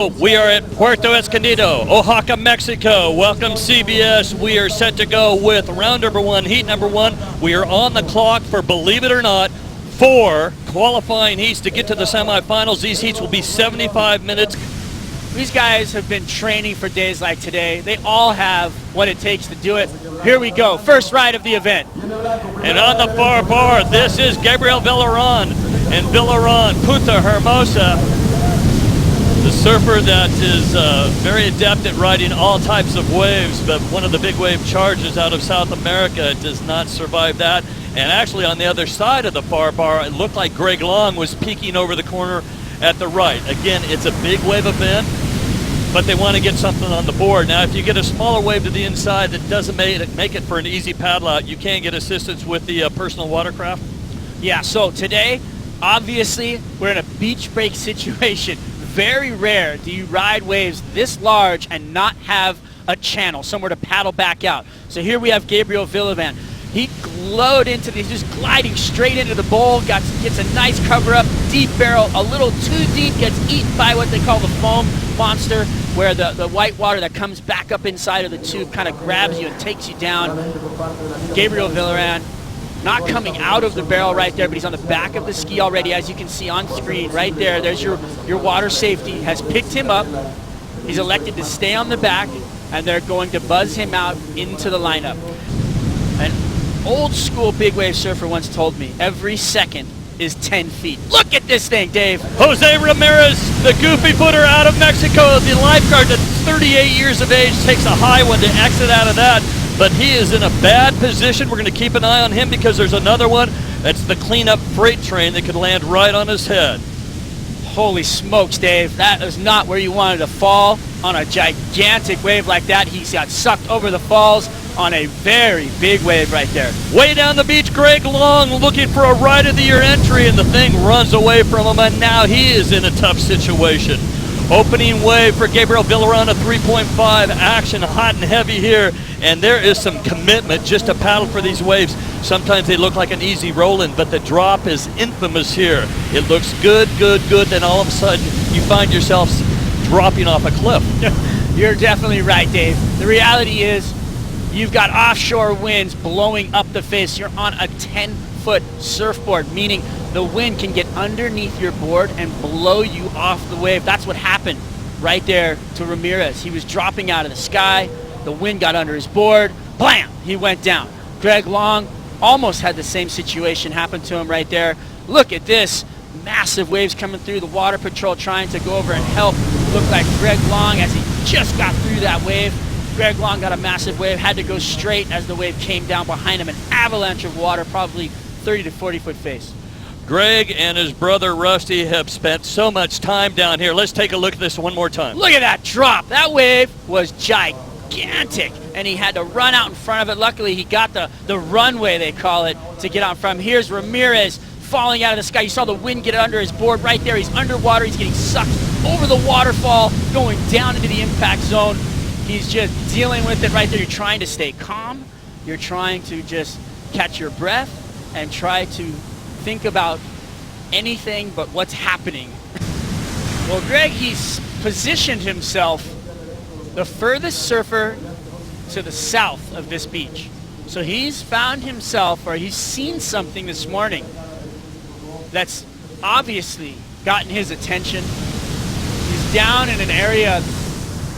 We are at Puerto Escondido, Oaxaca, Mexico. Welcome, CBS. We are set to go with round number one, heat number one. We are on the clock for, believe it or not, 4 qualifying heats to get to the semifinals. These heats will be 75 minutes. These guys have been training for days like today. They all have what it takes to do it. Here we go, first ride of the event. And on the far bar, this is Gabriel Villaran and Villaran Punta Hermosa, the surfer that is very adept at riding all types of waves, but one of the big wave charges out of South America does not survive that. And actually on the other side of the far bar, it looked like Greg Long was peeking over the corner at the right. Again, it's a big wave event, but they want to get something on the board. Now, if you get a smaller wave to the inside that doesn't make it for an easy paddle out, you can get assistance with the personal watercraft. Yeah, so today, obviously, we're in a beach break situation. Very rare do you ride waves this large and not have a channel, somewhere to paddle back out. So here we have Gabriel Villaran. He glowed into he's just gliding straight into the bowl, gets a nice cover up, deep barrel, a little too deep, gets eaten by what they call the foam monster, where the white water that comes back up inside of the tube kind of grabs you and takes you down. Gabriel Villaran not coming out of the barrel right there, but he's on the back of the ski already, as you can see on screen right there. There's your water safety, has picked him up. He's elected to stay on the back, and they're going to buzz him out into the lineup. An old school big wave surfer once told me, every second is 10 feet. Look at this thing, Dave. Jose Ramirez, the goofy footer out of Mexico, the lifeguard that's 38 years of age, takes a high one to exit out of that. But he is in a bad position. We're going to keep an eye on him because there's another one. That's the cleanup freight train that could land right on his head. Holy smokes, Dave. That is not where you wanted to fall on a gigantic wave like that. He got sucked over the falls on a very big wave right there. Way down the beach, Greg Long looking for a ride of the year entry, and the thing runs away from him, and now he is in a tough situation. Opening wave for Gabriel Villaran, a 3.5 action, hot and heavy here, and there is some commitment just to paddle for these waves. Sometimes they look like an easy roll-in, but the drop is infamous here. It looks good, then all of a sudden you find yourself dropping off a cliff. You're definitely right, Dave. The reality is you've got offshore winds blowing up the face. You're on a 10-foot surfboard, meaning the wind can get underneath your board and blow you off the wave. That's what happened right there to Ramirez. He was dropping out of the sky. The wind got under his board. Blam! He went down. Greg Long almost had the same situation happen to him right there. Look at this. Massive waves coming through. The water patrol trying to go over and help. Looked like Greg Long, as he just got through that wave, Greg Long got a massive wave, had to go straight as the wave came down behind him. An avalanche of water, probably 30 to 40 foot face. Greg and his brother Rusty have spent so much time down here. Let's take a look at this one more time. Look at that drop. That wave was gigantic, and he had to run out in front of it. Luckily, he got the runway, they call it, to get out in front. Here's Ramirez falling out of the sky. You saw the wind get under his board right there. He's underwater. He's getting sucked over the waterfall, going down into the impact zone. He's just dealing with it right there. You're trying to stay calm. You're trying to just catch your breath and try to think about anything but what's happening. Well, Greg, he's positioned himself the furthest surfer to the south of this beach. So he's found himself, or he's seen something this morning that's obviously gotten his attention. He's down in an area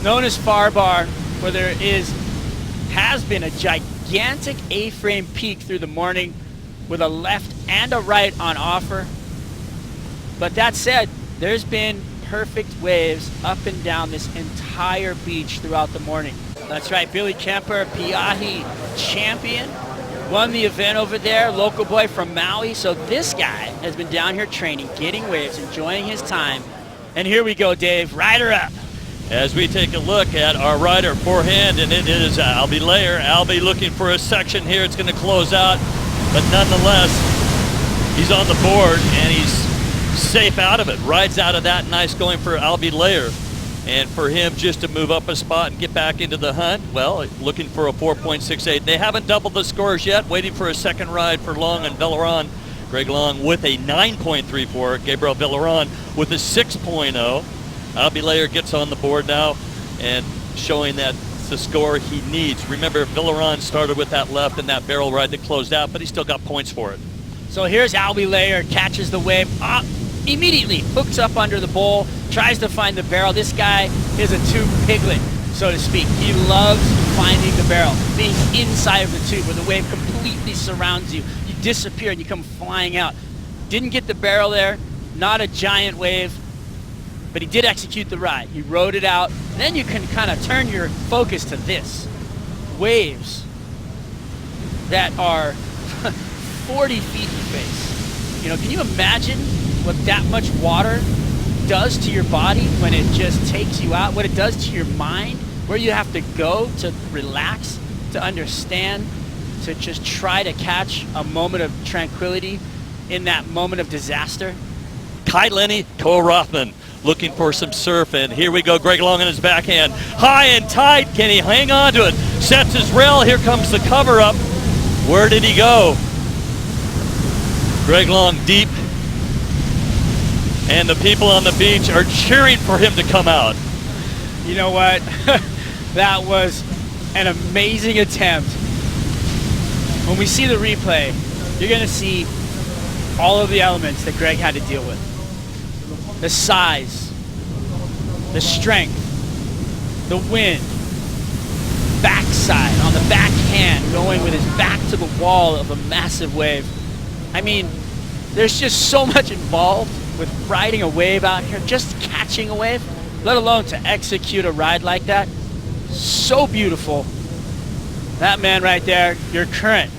known as Far Bar, where there has been a gigantic A-frame peak through the morning with a left and a right on offer. But that said, there's been perfect waves up and down this entire beach throughout the morning. That's right, Billy Kemper, Piahi champion, won the event over there, local boy from Maui. So this guy has been down here training, getting waves, enjoying his time. And here we go, Dave, rider up. As we take a look at our rider forehand, and it is Albee. Albee looking for a section here. It's going to close out, but nonetheless, he's on the board and he's safe out of it. Rides out of that, nice going for Albee. And for him just to move up a spot and get back into the hunt, well, looking for a 4.68. They haven't doubled the scores yet, waiting for a second ride for Long and Villaran. Greg Long with a 9.34, Gabriel Villaran with a 6.0. Albee gets on the board now and showing that the score he needs. Remember, Villaran started with that left and that barrel ride that closed out, but he still got points for it. So here's Albee, catches the wave, immediately hooks up under the bowl, tries to find the barrel. This guy is a tube piglet, so to speak. He loves finding the barrel, being inside of the tube where the wave completely surrounds you. You disappear and you come flying out. Didn't get the barrel there, not a giant wave, but he did execute the ride. He rode it out. Then you can kind of turn your focus to this. Waves that are 40 feet in space. You know, can you imagine what that much water does to your body when it just takes you out? What it does to your mind? Where you have to go to relax, to understand, to just try to catch a moment of tranquility in that moment of disaster? Lenny, Rothman looking for some surf, and here we go. Greg Long on his backhand. High and tight. Can he hang on to it? Sets his rail. Here comes the cover up. Where did he go? Greg Long deep. And the people on the beach are cheering for him to come out. You know what? That was an amazing attempt. When we see the replay, you're going to see all of the elements that Greg had to deal with. The size, the strength, the wind, backside on the backhand, going with his back to the wall of a massive wave. I mean, there's just so much involved with riding a wave out here, just catching a wave, let alone to execute a ride like that. So beautiful. That man right there, your current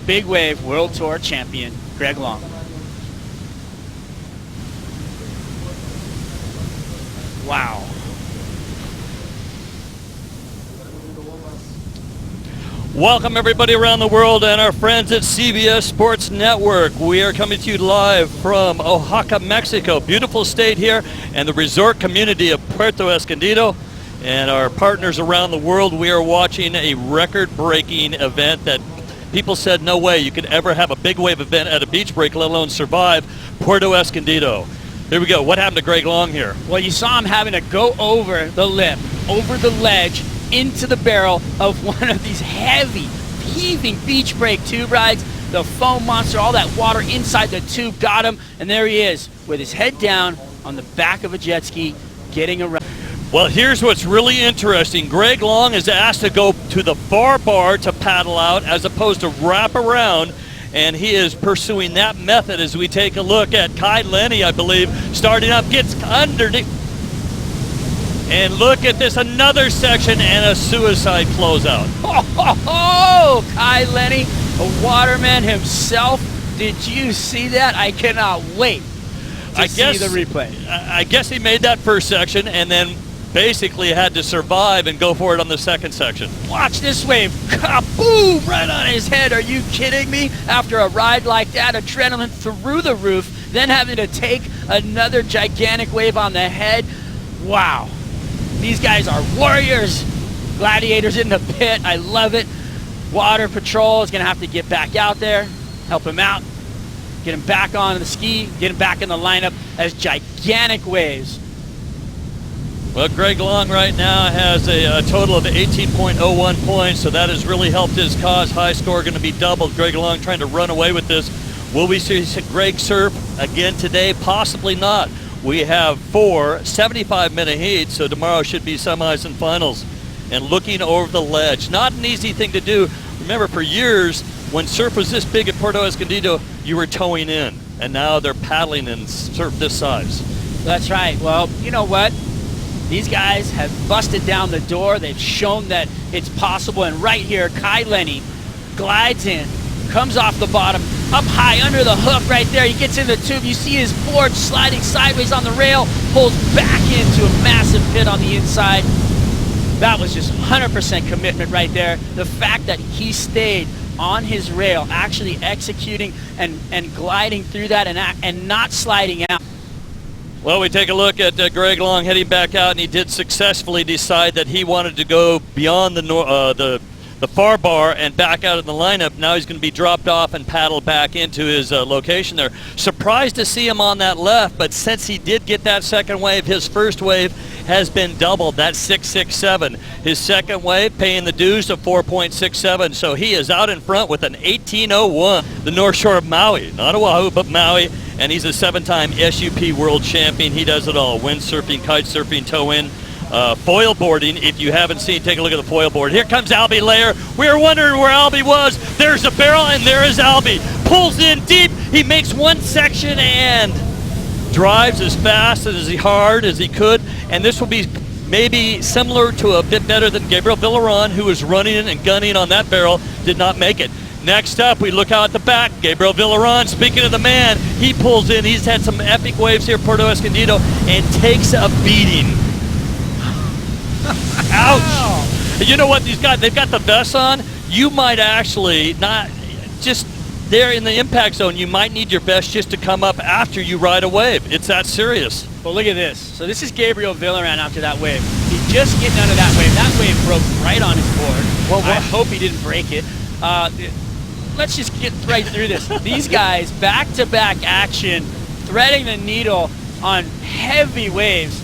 Big Wave World Tour champion, Greg Long. Wow. Welcome everybody around the world and our friends at CBS Sports Network. We are coming to you live from Oaxaca, Mexico. Beautiful state here and the resort community of Puerto Escondido. And our partners around the world, we are watching a record-breaking event that people said no way you could ever have a big wave event at a beach break, let alone survive. Puerto Escondido. Here we go. What happened to Greg Long here? Well, you saw him having to go over the lip, over the ledge, into the barrel of one of these heavy, heaving beach break tube rides. The foam monster, all that water inside the tube got him, and there he is with his head down on the back of a jet ski, getting around. Well, here's what's really interesting. Greg Long is asked to go to the far bar to paddle out as opposed to wrap around, and he is pursuing that method as we take a look at Lenny, I believe, starting up, gets underneath. And look at this, another section and a suicide closeout. Lenny, a waterman himself. Did you see that? I cannot wait to see the replay. I guess he made that first section and then basically had to survive and go for it on the second section. Watch this wave. Kaboom! Right on his head. Are you kidding me? After a ride like that, adrenaline through the roof, then having to take another gigantic wave on the head. Wow. These guys are warriors, gladiators in the pit. I love it. Water Patrol is going to have to get back out there, help him out, get him back on the ski, get him back in the lineup as gigantic waves. Well, Greg Long right now has a total of 18.01 points, so that has really helped his cause. High score going to be doubled. Greg Long trying to run away with this. Will we see Greg surf again today? Possibly not. We have 4 75-minute heats, so tomorrow should be semis and finals. And looking over the ledge, not an easy thing to do. Remember, for years, when surf was this big at Puerto Escondido, you were towing in, and now they're paddling in surf this size. That's right. Well, you know what? These guys have busted down the door. They've shown that it's possible. And right here, Lenny glides in, comes off the bottom, up high under the hook right there. He gets in the tube. You see his board sliding sideways on the rail, pulls back into a massive pit on the inside. That was just 100% commitment right there. The fact that he stayed on his rail, actually executing and gliding through that and not sliding out. Well, we take a look at Greg Long heading back out, and he did successfully decide that he wanted to go beyond the the far bar and back out of the lineup. Now he's going to be dropped off and paddled back into his location there. Surprised to see him on that left, but since he did get that second wave, his first wave has been doubled. That's 6.67. His second wave paying the dues of 4.67. So he is out in front with an 18.01. The North Shore of Maui, not Oahu, but Maui. And he's a 7-time SUP world champion. He does it all: windsurfing, kite surfing, tow-in, foil boarding. If you haven't seen, take a look at the foil board. Here comes Albee Layer. We were wondering where Albee was. There's a barrel, and there is Albee. Pulls in deep. He makes one section and drives as fast and as hard as he could. And this will be maybe similar to a bit better than Gabriel Villaran, who was running and gunning on that barrel, did not make it. Next up, we look out at the back. Gabriel Villaran, speaking of the man, he pulls in. He's had some epic waves here, Puerto Escondido, and takes a beating. Ouch! You know what these guys, they've got the vests on. You might actually not, just there in the impact zone, you might need your vest just to come up after you ride a wave. It's that serious. Well, look at this. So this is Gabriel Villaran after that wave. He's just getting out of that wave. That wave broke right on his board. Well, I hope he didn't break it. Let's just get right through this. These guys, back-to-back action, threading the needle on heavy waves.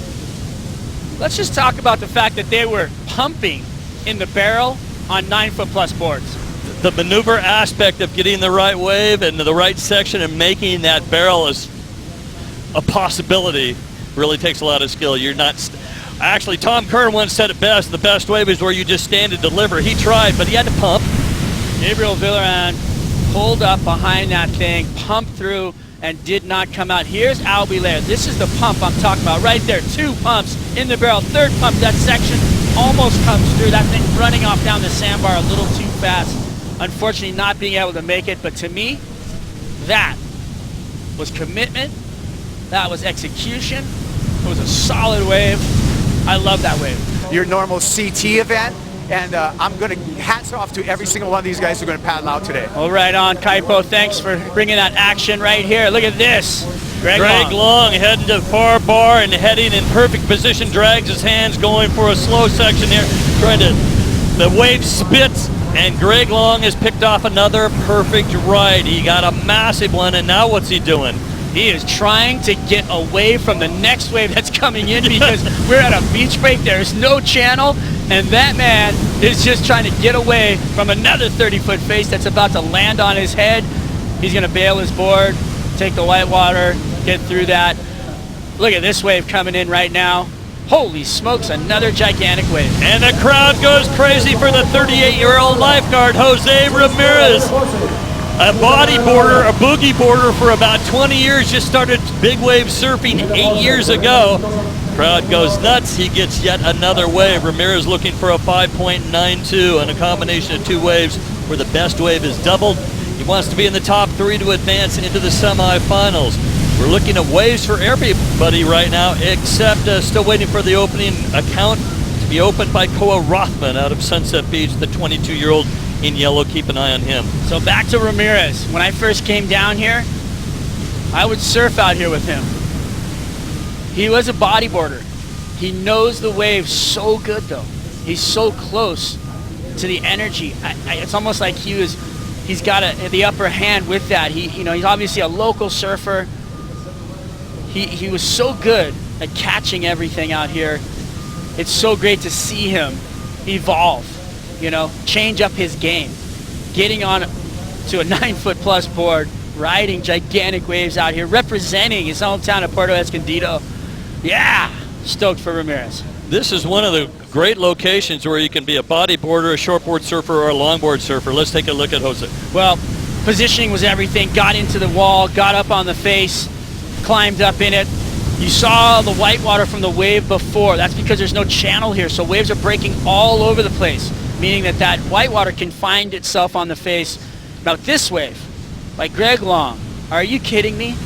Let's just talk about the fact that they were pumping in the barrel on 9-foot-plus boards. The maneuver aspect of getting the right wave and the right section and making that barrel is a possibility really takes a lot of skill. You're not... Actually, Tom Kerr once said it best: the best wave is where you just stand and deliver. He tried, but he had to pump. Gabriel Villaran pulled up behind that thing, pumped through, and did not come out. Here's Albee Layer. This is the pump I'm talking about right there. 2 pumps in the barrel. Third pump, that section almost comes through. That thing running off down the sandbar a little too fast. Unfortunately, not being able to make it. But to me, that was commitment. That was execution. It was a solid wave. I love that wave. Your normal CT event. And I'm going to, hats off to every single one of these guys who are going to paddle out today. Well, right on, Kaipo. Thanks for bringing that action right here. Look at this. Greg Long heading to far bar and heading in perfect position, drags his hands, going for a slow section here, trying to, the wave spits, and Greg Long has picked off another perfect ride. He got a massive one, and now what's he doing? He is trying to get away from the next wave that's coming in because we're at a beach break. There's no channel, and that man is just trying to get away from another 30-foot face that's about to land on his head. He's going to bail his board, take the whitewater, get through that. Look at this wave coming in right now. Holy smokes, another gigantic wave. And the crowd goes crazy for the 38-year-old lifeguard, Jose Ramirez. A bodyboarder, a boogie boarder for about 20 years, just started big wave surfing 8 years ago. Crowd goes nuts. He gets yet another wave. Ramirez looking for a 5.92 and a combination of 2 waves where the best wave is doubled. He wants to be in the top 3 to advance into the semifinals. We're looking at waves for everybody right now, except still waiting for the opening account to be opened by Koa Rothman out of Sunset Beach, the 22-year-old in yellow. Keep an eye on him. So back to Ramirez. When I first came down here, I would surf out here with him. He was a bodyboarder. He knows the waves so good, though. He's so close to the energy. It's almost like he's got the upper hand with that. He's obviously a local surfer. He was so good at catching everything out here. It's so great to see him evolve, change up his game, getting on to a 9-foot-plus board, riding gigantic waves out here, representing his hometown of Puerto Escondido. Yeah, stoked for Ramirez. This is one of the great locations where you can be a bodyboarder, a shortboard surfer, or a longboard surfer. Let's take a look at Jose. Well, positioning was everything. Got into the wall, got up on the face, climbed up in it. You saw the whitewater from the wave before. That's because there's no channel here, so waves are breaking all over the place, meaning that whitewater can find itself on the face. Now this wave, by Greg Long, are you kidding me?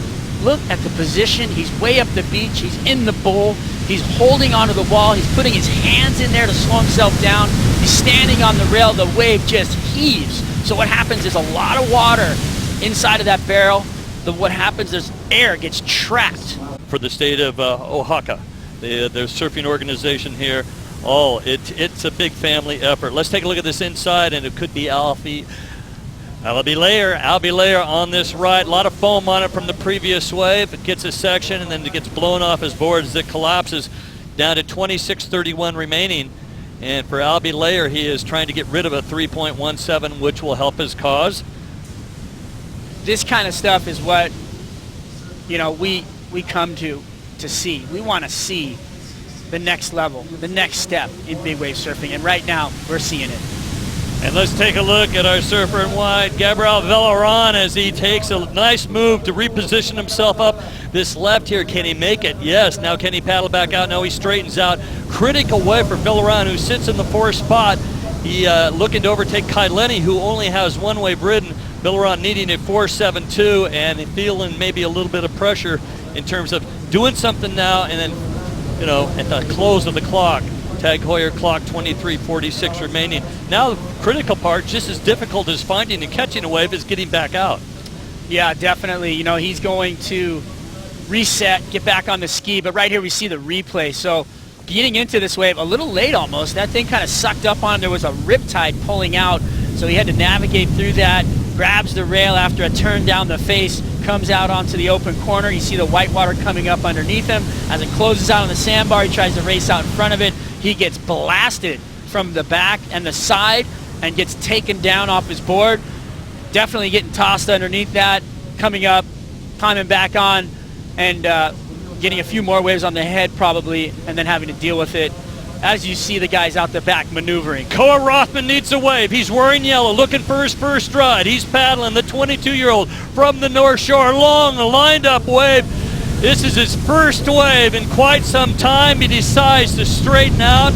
Look at the position. He's way up the beach. He's in the bowl. He's holding onto the wall. He's putting his hands in there to slow himself down. He's standing on the rail. The wave just heaves. So what happens is a lot of water inside of that barrel. What happens is air gets trapped. For the state of Oaxaca, the surfing organization here, Oh, it's a big family effort. Let's take a look at this inside, and it could be Albee Layer on this ride. A lot of foam on it from the previous wave. It gets a section, and then it gets blown off his board as it collapses down to 26.31 remaining. And for Albee Layer, he is trying to get rid of a 3.17, which will help his cause. This kind of stuff is what, you know, we come to see. We want to see the next level, the next step in big wave surfing, and right now we're seeing it. And let's take a look at our surfer in white, Gabriel Villaran, as he takes a nice move to reposition himself up. This left here, can he make it? Yes. Now can he paddle back out? No, he straightens out. Critical wave for Villaran, who sits in the 4th spot. He looking to overtake Lenny, who only has one wave ridden. Villaran needing a 4.72 and feeling maybe a little bit of pressure in terms of doing something now, and then, you know, at the close of the clock. Tag Heuer clock 23.46 remaining. Now the critical part, just as difficult as finding and catching a wave, is getting back out. Yeah, definitely. You know, he's going to reset, get back on the ski, but right here we see the replay. So getting into this wave a little late almost. That thing kind of sucked up on him. There was a riptide pulling out, so he had to navigate through that, grabs the rail after a turn down the face, comes out onto the open corner. You see the white water coming up underneath him. As it closes out on the sandbar, he tries to race out in front of it. He gets blasted from the back and the side and gets taken down off his board. Definitely getting tossed underneath that, coming up, climbing back on, and getting a few more waves on the head probably, and then having to deal with it as you see the guys out the back maneuvering. Koa Rothman needs a wave. He's wearing yellow, looking for his first ride. He's paddling, the 22-year-old from the North Shore. Long, lined up wave. This is his first wave in quite some time. He decides to straighten out.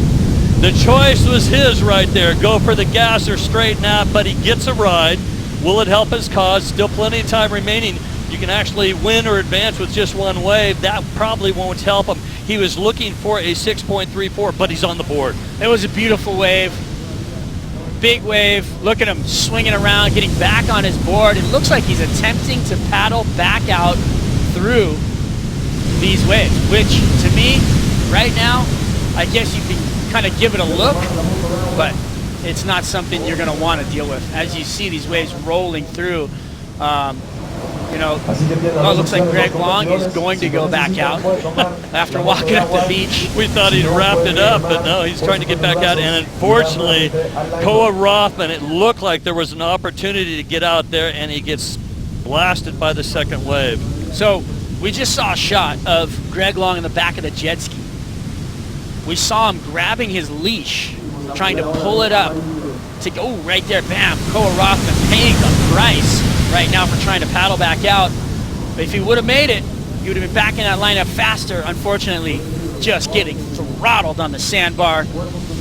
The choice was his right there. Go for the gas or straighten out, but he gets a ride. Will it help his cause? Still plenty of time remaining. You can actually win or advance with just one wave. That probably won't help him. He was looking for a 6.34, but he's on the board. It was a beautiful wave. Big wave. Look at him swinging around, getting back on his board. It looks like he's attempting to paddle back out through these waves, which to me, right now, I guess you can kind of give it a look, but it's not something you're going to want to deal with. As you see these waves rolling through, you know, well, it looks like Greg Long is going to go back out after walking up the beach. We thought he'd wrapped it up, but no, he's trying to get back out. And unfortunately, Koa Rothman, it looked like there was an opportunity to get out there, and he gets blasted by the second wave. So we just saw a shot of Greg Long in the back of the jet ski. We saw him grabbing his leash, trying to pull it up to go right there. Bam! Koa Rothman paying the price right now for trying to paddle back out. But if he would have made it, he would have been back in that lineup faster. Unfortunately, just getting throttled on the sandbar.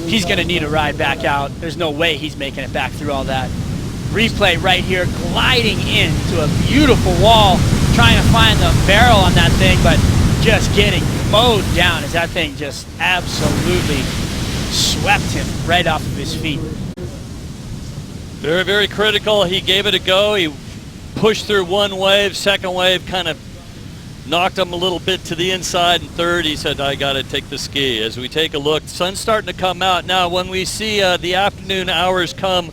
He's going to need a ride back out. There's no way he's making it back through all that. Replay right here, gliding into a beautiful wall, trying to find the barrel on that thing, but just getting mowed down as that thing just absolutely swept him right off of his feet. Very, very critical. He gave it a go. He pushed through one wave. Second wave kind of knocked him a little bit to the inside. And third, he said, I got to take the ski. As we take a look, sun's starting to come out. Now, when we see the afternoon hours come,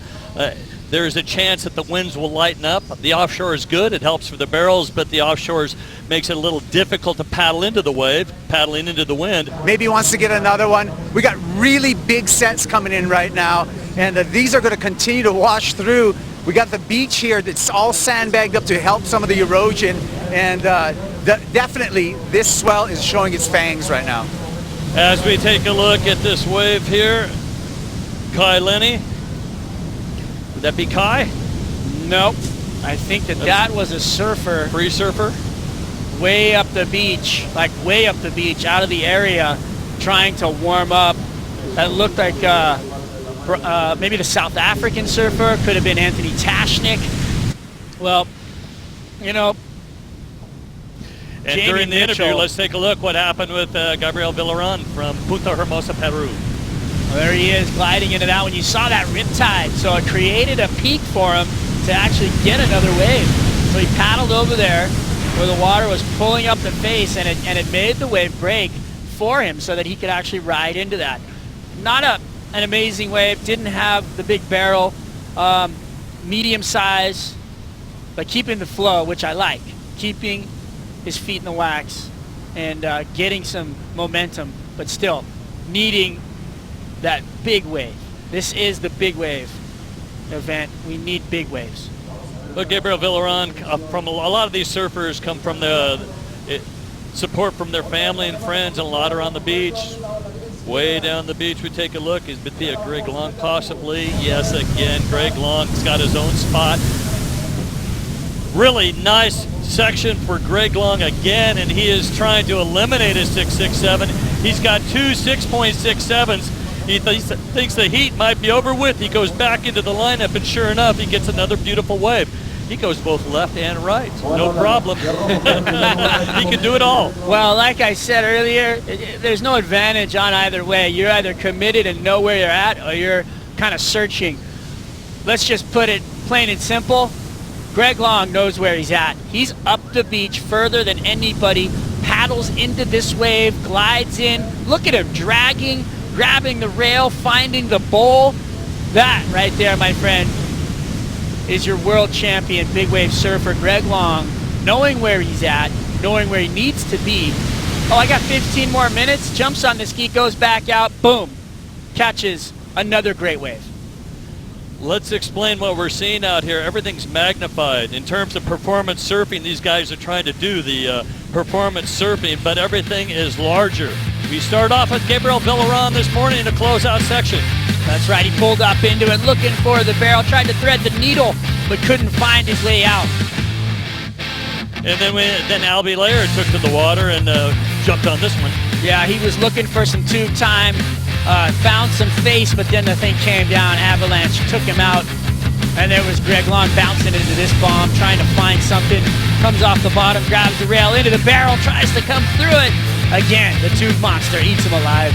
there's a chance that the winds will lighten up. The offshore is good. It helps for the barrels, but the offshore makes it a little difficult to paddle into the wave, paddling into the wind. Maybe he wants to get another one. We got really big sets coming in right now, and these are going to continue to wash through. We got the beach here that's all sandbagged up to help some of the erosion, and definitely this swell is showing its fangs right now. As we take a look at this wave here, Lenny. Would that be Kai? Nope. I think that was a surfer. Free surfer? Way up the beach, like way up the beach, out of the area, trying to warm up. That looked like maybe the South African surfer. Could have been Anthony Tashnik. Well, you know. And Jamie during the Mitchell, interview, let's take a look what happened with Gabriel Villaran from Puerto Escondido, Peru. Well, there he is, gliding into that one. You saw that riptide, so it created a peak for him to actually get another wave. So he paddled over there where the water was pulling up the face, and it made the wave break for him so that he could actually ride into that. not an amazing wave, didn't have the big barrel, medium size, but keeping the flow, which I like. Keeping his feet in the wax and getting some momentum, but still needing that big wave. This is the big wave event. We need big waves. Well, Gabriel Villaran, from a lot of these surfers come from the support from their family and friends, and a lot are on the beach. Way down the beach, we take a look. Is it be a Greg Long possibly? Yes, again, Greg Long's got his own spot. Really nice section for Greg Long again, and he is trying to eliminate his 6.67. He's got two 6.67s. He thinks the heat might be over with. He goes back into the lineup, and sure enough, he gets another beautiful wave. He goes both left and right. No problem. He can do it all. Well, like I said earlier, there's no advantage on either way. You're either committed and know where you're at, or you're kind of searching. Let's just put it plain and simple. Greg Long knows where he's at. He's up the beach further than anybody, paddles into this wave, glides in. Look at him dragging, grabbing the rail, finding the bowl. That right there, my friend, is your world champion big wave surfer, Greg Long, knowing where he's at, knowing where he needs to be. Oh, I got 15 more minutes, jumps on the ski, goes back out, boom, catches another great wave. Let's explain what we're seeing out here. Everything's magnified. In terms of performance surfing, these guys are trying to do the performance surfing, but everything is larger. We start off with Gabriel Villaran this morning in the closeout section. That's right, he pulled up into it, looking for the barrel, tried to thread the needle, but couldn't find his way out. And then Albee took to the water and jumped on this one. Yeah, he was looking for some tube time, found some face, but then the thing came down, avalanche, took him out. And there was Greg Long bouncing into this bomb, trying to find something. Comes off the bottom, grabs the rail, into the barrel, tries to come through it. Again, the tube monster eats him alive.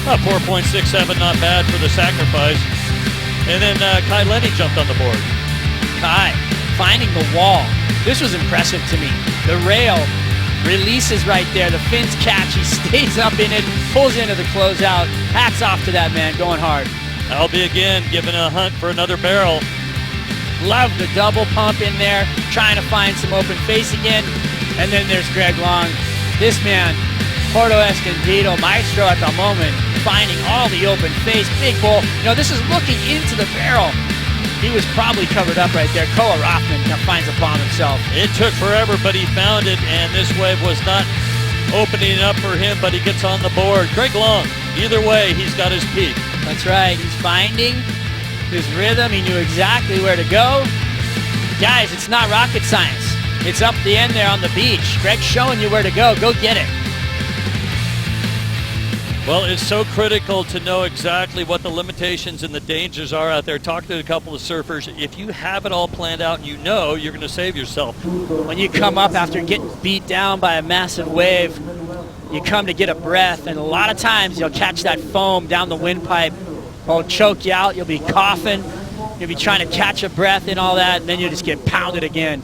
4.67, not bad for the sacrifice. And then Lenny jumped on the board. Kai finding the wall. This was impressive to me. The rail releases right there. The fins catch. He stays up in it, pulls into the closeout. Hats off to that man, going hard. Albee again giving a hunt for another barrel. Love the double pump in there, trying to find some open face again. And then there's Greg Long. This man, Puerto Escondido maestro at the moment, finding all the open face, big bowl. You know, this is looking into the barrel. He was probably covered up right there. Rothman finds a bomb himself. It took forever, but he found it, and this wave was not opening up for him, but he gets on the board. Greg Long, either way, he's got his peak. That's right, he's finding his rhythm. He knew exactly where to go. Guys, it's not rocket science. It's up the end there on the beach. Greg's showing you where to go. Go get it. Well, it's so critical to know exactly what the limitations and the dangers are out there. Talk to a couple of surfers. If you have it all planned out and you know, you're going to save yourself. When you come up after getting beat down by a massive wave, you come to get a breath, and a lot of times you'll catch that foam down the windpipe. It'll choke you out. You'll be coughing. You'll be trying to catch a breath and all that, and then you'll just get pounded again.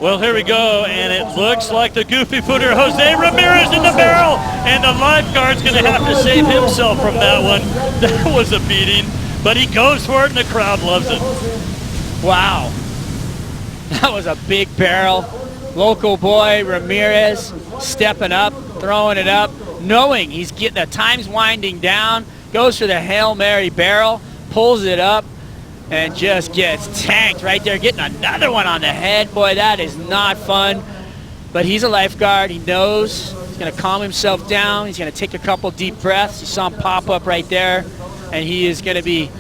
Well, here we go, and it looks like the goofy footer, Jose Ramirez in the barrel, and the lifeguard's going to have to save himself from that one. That was a beating, but he goes for it, and the crowd loves it. Wow. That was a big barrel. Local boy, Ramirez, stepping up, throwing it up, knowing he's getting the time's winding down, goes for the Hail Mary barrel, pulls it up, and just gets tanked right there, getting another one on the head. Boy, that is not fun. But he's a lifeguard. He knows. He's going to calm himself down. He's going to take a couple deep breaths. You saw him pop up right there. And he is going to be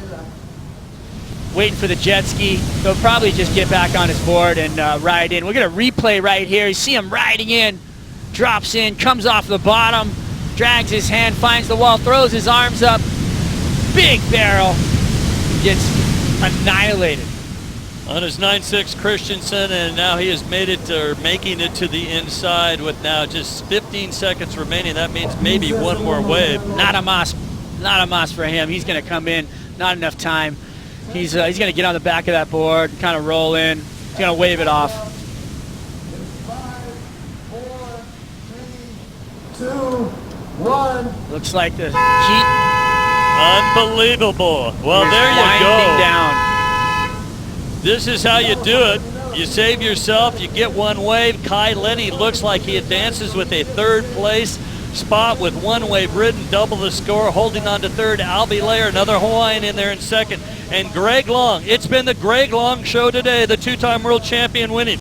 waiting for the jet ski. He'll probably just get back on his board and ride in. We're going to replay right here. You see him riding in, drops in, comes off the bottom, drags his hand, finds the wall, throws his arms up. Big barrel. Gets annihilated. On his 9.6 Christensen, and now he has made it, or making it to the inside with now just 15 seconds remaining. That means maybe one more wave. Not a must for him. He's going to come in, not enough time. He's going to get on the back of that board, kind of roll in. He's going to wave it off. 5, 4, 3, 2, 1. Looks like the heat Unbelievable. Well, He's there you winding go. down. This is how you do it. You save yourself, you get one wave. Lenny looks like he advances with a third place spot with one wave ridden, double the score, holding on to third. Albee, another Hawaiian in there in second. And Greg Long. It's been the Greg Long show today, the two-time world champion winning.